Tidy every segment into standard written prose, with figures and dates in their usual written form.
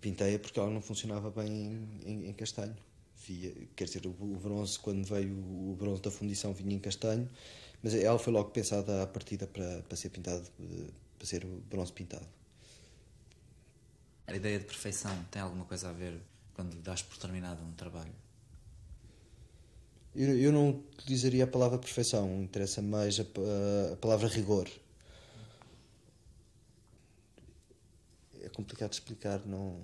Pintei-a porque ela não funcionava bem em castanho. Quer dizer, o bronze, quando veio o bronze da fundição, vinha em castanho, mas ela foi logo pensada à partida para ser pintado, para ser bronze pintado. A ideia de perfeição tem alguma coisa a ver quando dás por terminado um trabalho? Eu não utilizaria a palavra perfeição, interessa mais a palavra rigor. É complicado de explicar, não...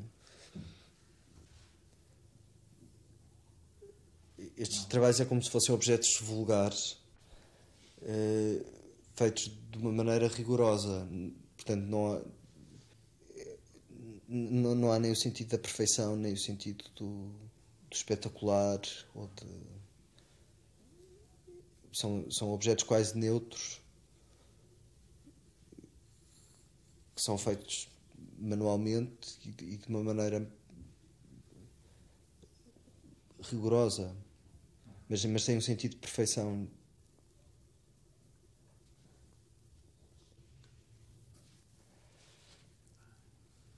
Estes trabalhos é como se fossem objetos vulgares, feitos de uma maneira rigorosa. Portanto, não há nem o sentido da perfeição, nem o sentido do espetacular. São objetos quase neutros, que são feitos manualmente e de uma maneira rigorosa, mas tem um sentido de perfeição.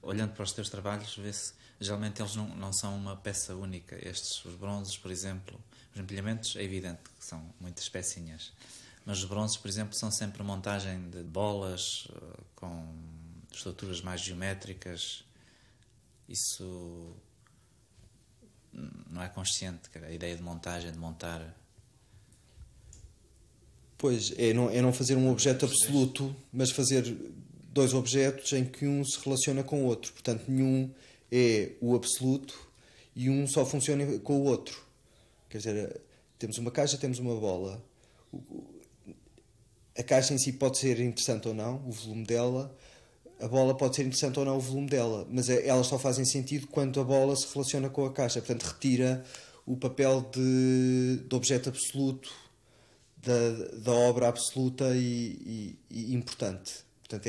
Olhando para os teus trabalhos, vê-se geralmente eles não são uma peça única. Os bronzes, por exemplo, os empilhamentos é evidente que são muitas pecinhas, mas os bronzes, por exemplo, são sempre montagem de bolas com estruturas mais geométricas. Isso não é consciente, a ideia de montagem, de montar. Pois, é não fazer um objeto absoluto, mas fazer dois objetos em que um se relaciona com o outro. Portanto, nenhum é o absoluto e um só funciona com o outro. Quer dizer, temos uma caixa, temos uma bola. A caixa em si pode ser interessante ou não, o volume dela. A bola pode ser interessante ou não, o volume dela. Mas elas só fazem sentido quando a bola se relaciona com a caixa. Portanto, retira o papel de objeto absoluto, da obra absoluta e importante. Portanto,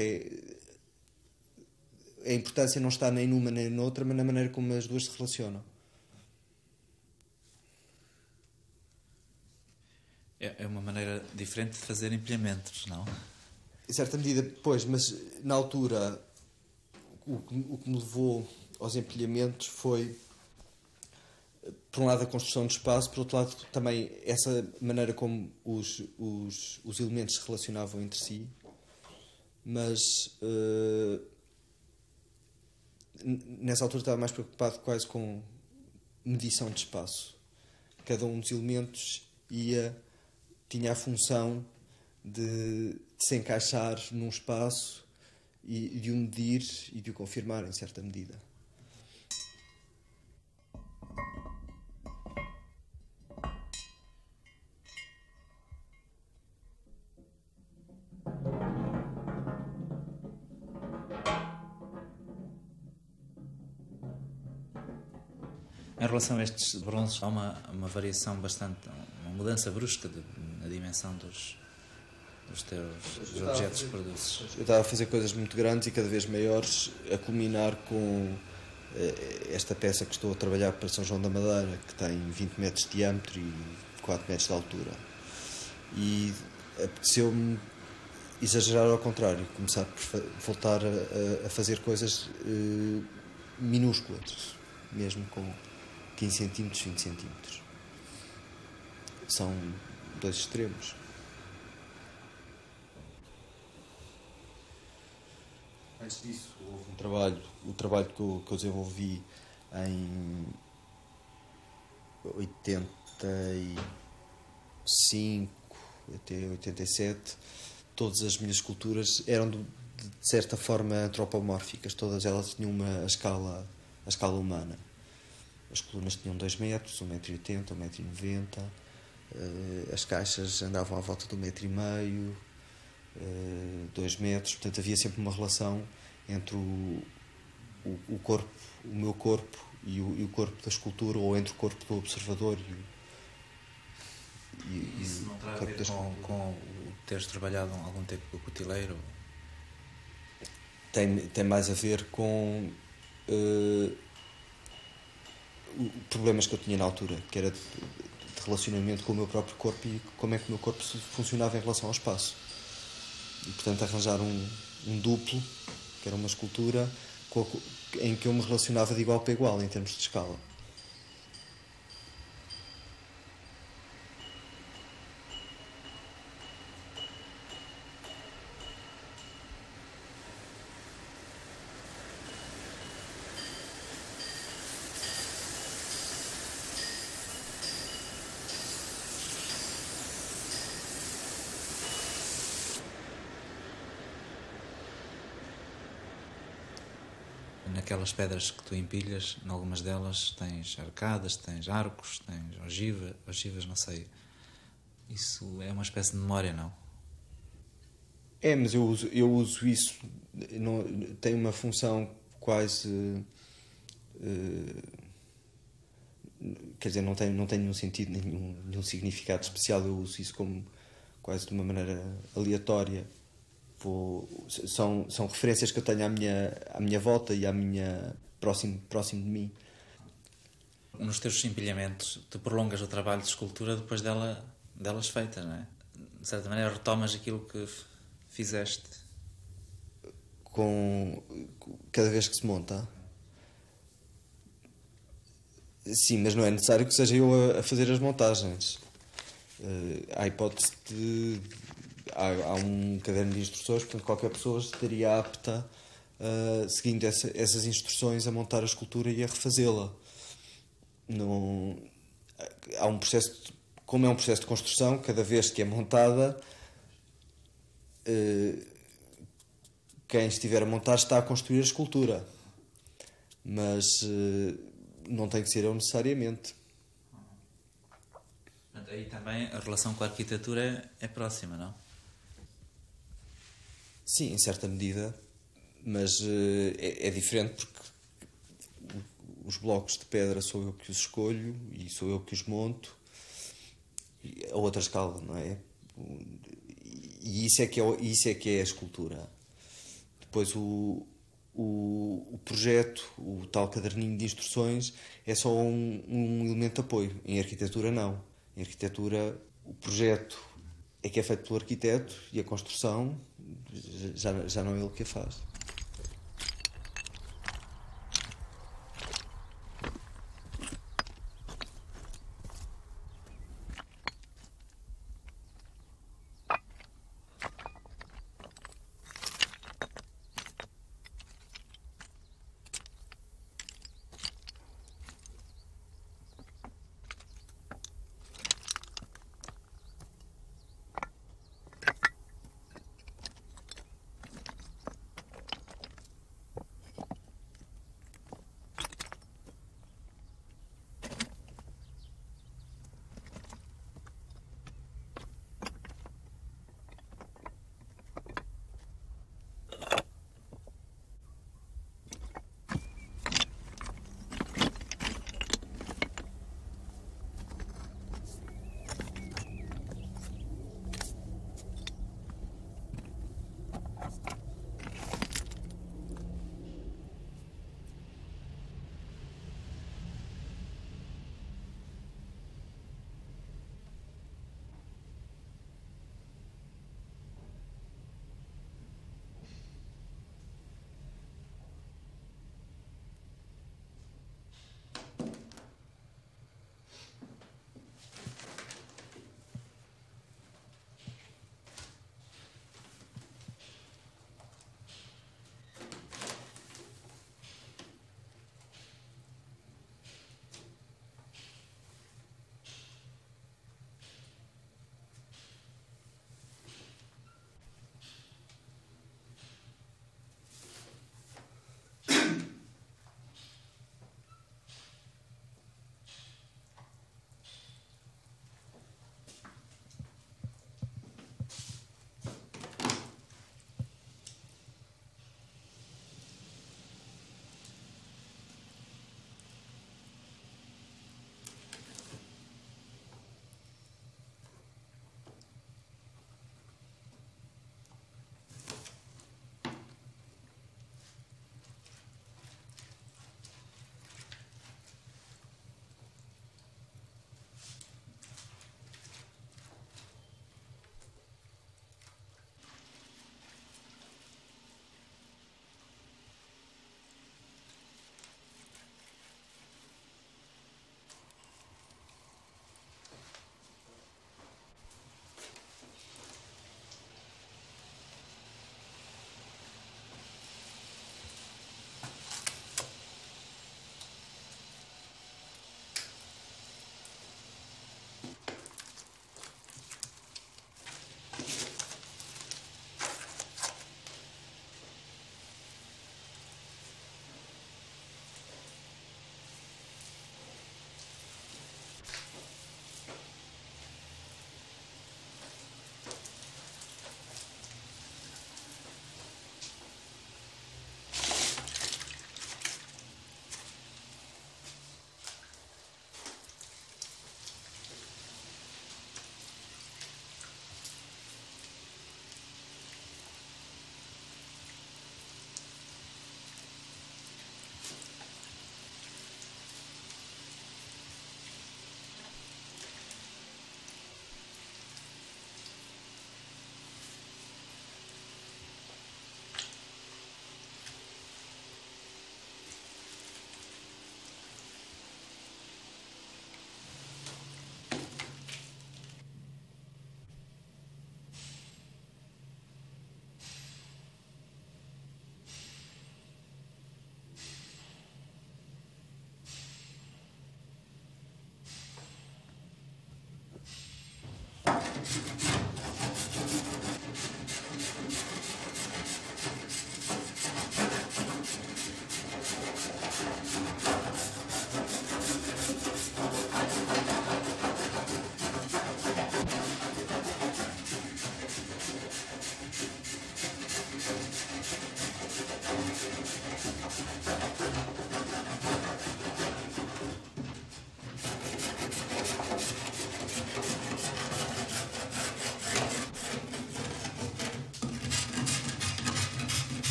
a importância não está nem numa nem noutra, mas na maneira como as duas se relacionam. É uma maneira diferente de fazer empilhamentos, não? Em certa medida, pois, mas na altura o que me levou aos empilhamentos foi, por um lado, a construção de espaço, por outro lado, também essa maneira como os elementos se relacionavam entre si. Mas nessa altura estava mais preocupado quase com medição de espaço. Cada um dos elementos tinha a função de se encaixar num espaço e de o medir e de o confirmar em certa medida. Em relação a estes bronzes, há uma variação bastante, uma mudança brusca na dimensão dos teus objetos que produzes. Eu estava a fazer coisas muito grandes e cada vez maiores, a culminar com esta peça que estou a trabalhar para São João da Madeira, que tem 20 metros de diâmetro e 4 metros de altura. E apeteceu-me exagerar ao contrário, começar por voltar a fazer coisas minúsculas, mesmo com 15 centímetros, 20 centímetros. São dois extremos. Antes disso, houve o trabalho que eu desenvolvi em 85 até 87. Todas as minhas esculturas eram de certa forma antropomórficas, todas elas tinham a escala humana. As colunas tinham 2 metros, 1,80 m, 1,90 m, as caixas andavam à volta de 1,5 m, 2 metros, portanto havia sempre uma relação entre o corpo, o meu corpo e o corpo da escultura, ou entre o corpo do observador e isso não terá o a corpo ver da escultura. com teres trabalhado algum tempo com o cutileiro? Tem mais a ver com problemas que eu tinha na altura, que era de relacionamento com o meu próprio corpo e como é que o meu corpo funcionava em relação ao espaço. E, portanto, arranjar um duplo, que era uma escultura, com em que eu me relacionava de igual para igual em termos de escala. Naquelas pedras que tu empilhas, em algumas delas tens arcadas, tens arcos, tens ogivas, não sei. Isso é uma espécie de memória, não? É, mas eu uso isso, não, tem uma função quase. Quer dizer, não tem nenhum sentido, nenhum significado especial. Eu uso isso como quase de uma maneira aleatória. São referências que eu tenho à minha volta e próximo de mim. Nos teus empilhamentos, tu prolongas o trabalho de escultura depois delas feitas, não é? De certa maneira, retomas aquilo que fizeste. Cada vez que se monta. Sim, mas não é necessário que seja eu a fazer as montagens. Há a hipótese de. Há um caderno de instruções, portanto, qualquer pessoa estaria apta, seguindo essas instruções, a montar a escultura e a refazê-la. Não, há um processo, como é um processo de construção, cada vez que é montada, quem estiver a montar está a construir a escultura, mas não tem que ser eu necessariamente. Aí também a relação com a arquitetura é próxima, não? Sim, em certa medida, mas é diferente porque os blocos de pedra sou eu que os escolho e sou eu que os monto a outra escala, não é? E isso é que é a escultura. Depois o projeto, o tal caderninho de instruções, é só um elemento de apoio. Em arquitetura, não. Em arquitetura, o projeto é que é feito pelo arquiteto e a construção já não é ele que a faz.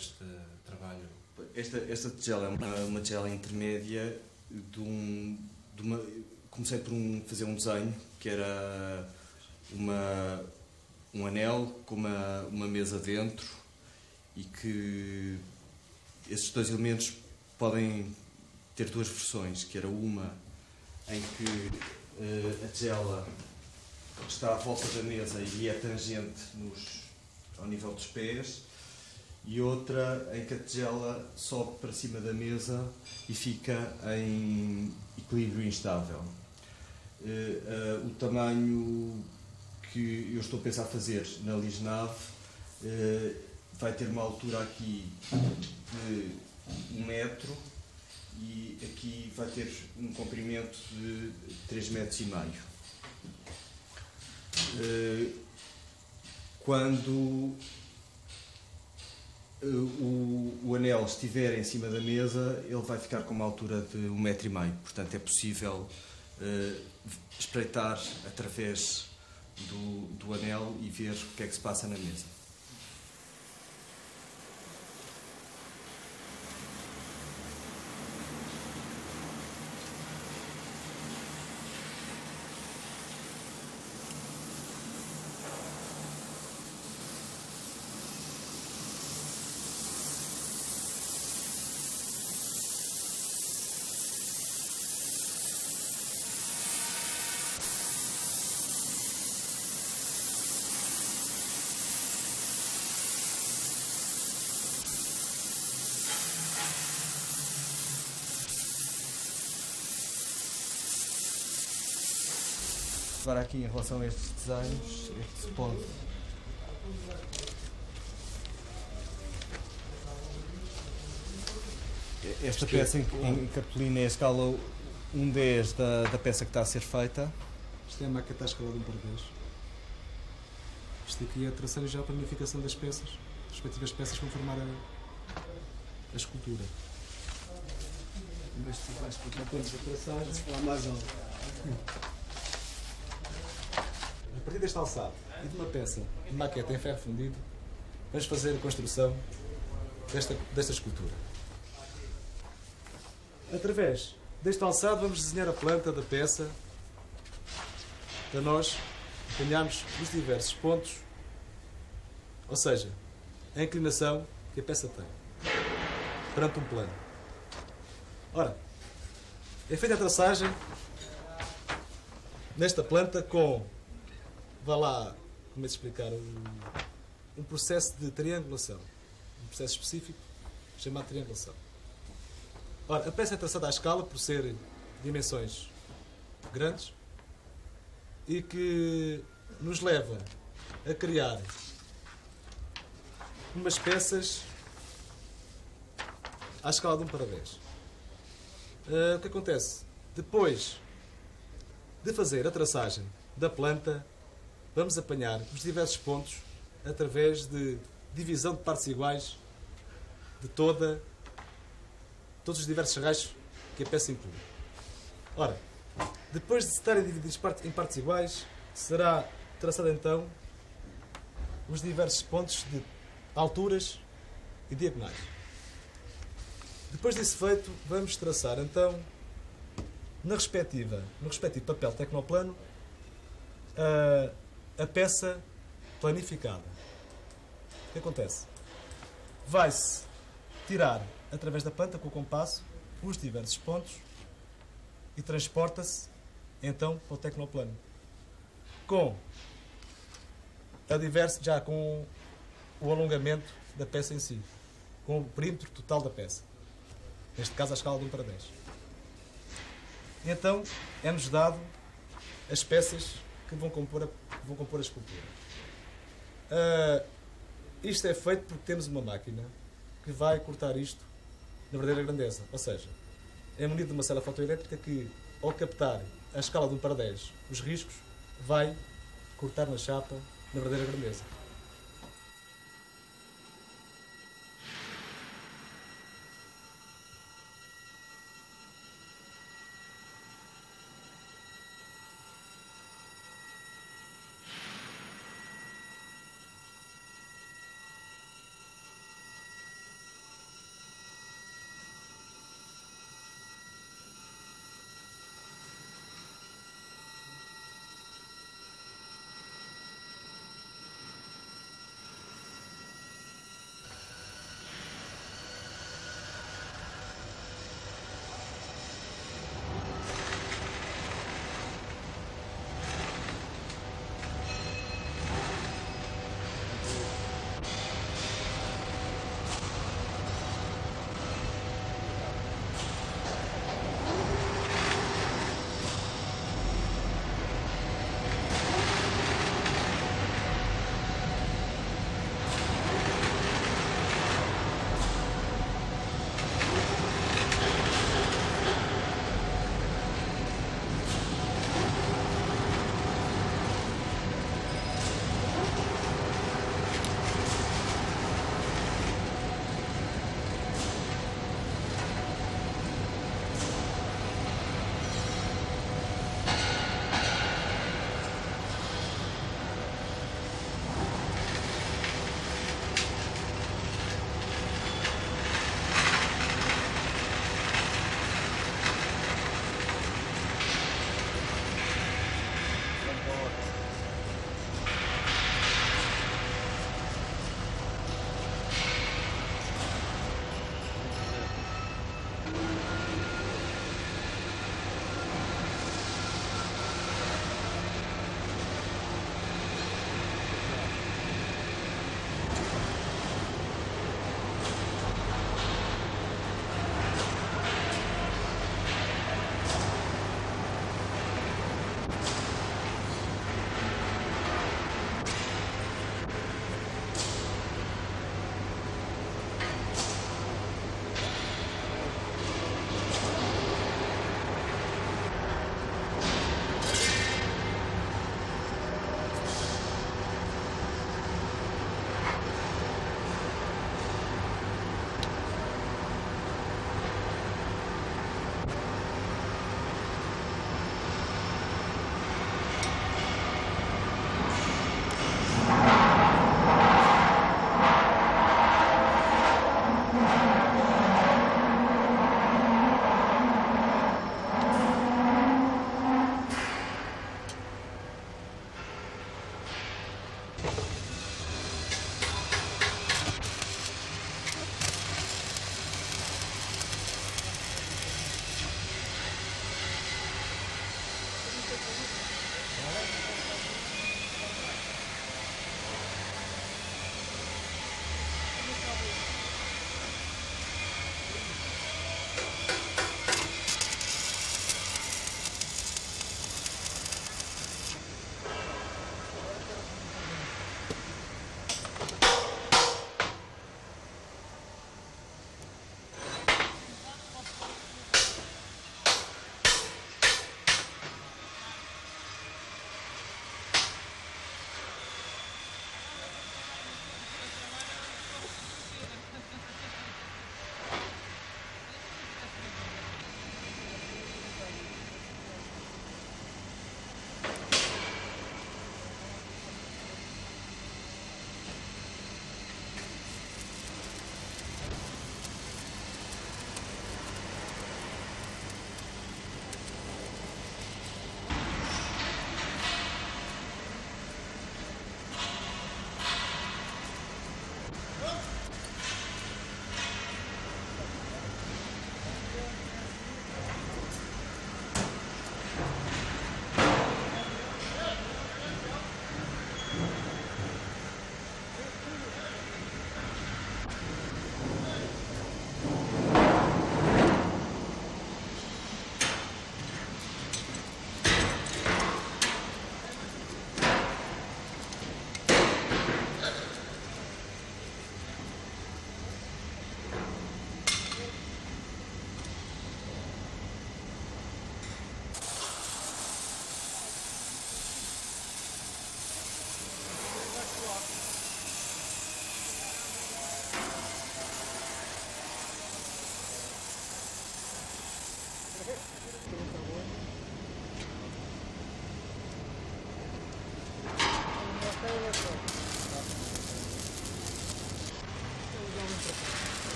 este trabalho? Esta tigela é uma tigela intermédia comecei por fazer um desenho que era um anel com uma mesa dentro, e que esses dois elementos podem ter duas versões, que era uma em que a tigela está à volta da mesa e é tangente ao nível dos pés, e outra em que a tigela sobe para cima da mesa e fica em equilíbrio instável. O tamanho que eu estou a pensar fazer na lisnave vai ter uma altura aqui de 1 metro, e aqui vai ter um comprimento de 3,5 metros. Quando o anel estiver em cima da mesa, ele vai ficar com uma altura de 1,5 metro. Portanto, é possível espreitar através do anel e ver o que é que se passa na mesa. Agora aqui em relação a estes desenhos, é que se pode esta peça em cartolina é a escala 1/10 da peça que está a ser feita. Isto é a maqueta à escala de 1/10. Isto aqui é a traçar já a planificação das peças, as respectivas peças que vão formar a escultura. Mas tu vais explicar todos a traçagem, se falar mais alto. A partir deste alçado e de uma peça de maqueta em ferro fundido, vamos fazer a construção desta escultura. Através deste alçado vamos desenhar a planta da peça para nós apanharmos os diversos pontos, ou seja, a inclinação que a peça tem perante um plano. Ora, é feita a traçagem nesta planta com, vá lá, como é de explicar, um processo de triangulação, um processo específico chamado triangulação. Ora, a peça é traçada à escala por ser dimensões grandes e que nos leva a criar umas peças à escala de 1/10. O que acontece? Depois de fazer a traçagem da planta, vamos apanhar os diversos pontos através de divisão de partes iguais de todos os diversos raios que a peça inclui. Ora, depois de estarem divididos em partes iguais, será traçado então os diversos pontos de alturas e diagonais. Depois disso feito, vamos traçar então no respectivo papel tecnoplano a peça planificada. O que acontece? Vai-se tirar através da planta com o compasso os diversos pontos e transporta-se então para o tecnoplano com o alongamento da peça em si, com o perímetro total da peça, neste caso à escala de 1/10. Então é-nos dado as peças que vão compor a escultura. Isto é feito porque temos uma máquina que vai cortar isto na verdadeira grandeza, ou seja, é munido de uma cela fotoelétrica que, ao captar a escala de 1/10 os riscos, vai cortar na chapa na verdadeira grandeza.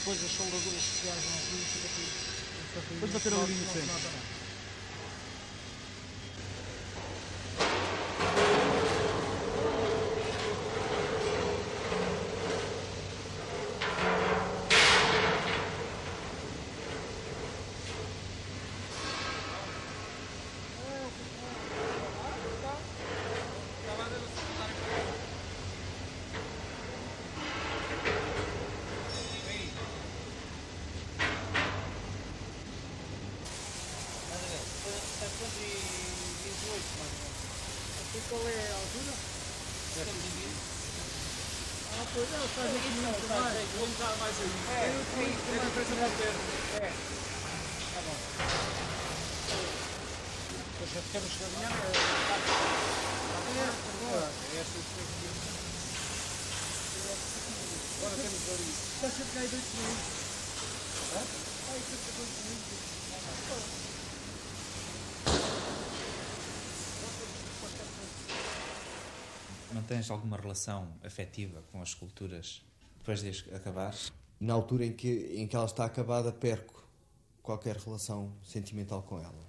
Depois as soldaduras sociais não fica tudo. Depois bater a linha sempre. Qual é a altura? Ah, pois não, faz aqui muito mais. Vou usar mais aí. Tem a diferença mais perto. Tá bom. Depois já ficamos caminhando. Agora temos ali. Está cerca de 8 minutos. Está aí cerca de 8 minutos. Mantens alguma relação afetiva com as esculturas depois de as acabares? Na altura em que ela está acabada, perco qualquer relação sentimental com ela.